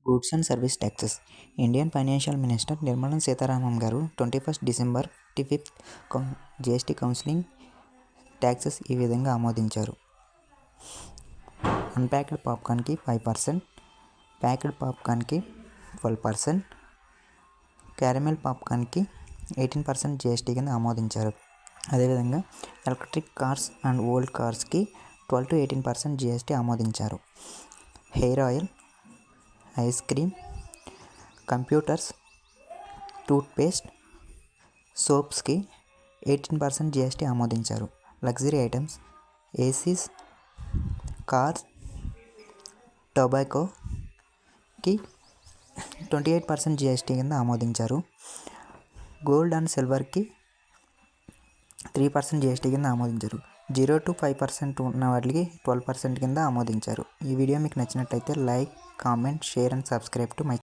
Goods and service taxes. Indian financial minister Nirmala Sitharaman గారు 21 December 55 GST counselling taxes ఈ విధంగా ఆమోదించారు. అన్ప్యాక్డ్ పాప్కార్న్కి 5%, ప్యాక్డ్ పాప్కార్న్కి 12%, క్యారమెల్ పాప్కార్న్కి 18% జీఎస్టీ కింద ఆమోదించారు. అదేవిధంగా ఎలక్ట్రిక్ కార్స్ అండ్ ఓల్డ్ కార్స్కి 12 to 18% జీఎస్టీ ఆమోదించారు. Hair oil, ice cream, computers, toothpaste, సోప్స్కి 18% జీఎస్టీ ఆమోదించారు. లగ్జరీ ఐటమ్స్, ఏసీస్, కార్స్, టొబాకోకి 28% జీఎస్టీ కింద ఆమోదించారు. గోల్డ్ అండ్ సిల్వర్కి 3% జీఎస్టీ కింద ఆమోదించారు. 0 to 5% ఉన్న వాటికి 12% కింద ఆమోదించారు. ఈ వీడియో మీకు నచ్చినట్లయితే like, comment, share and subscribe to my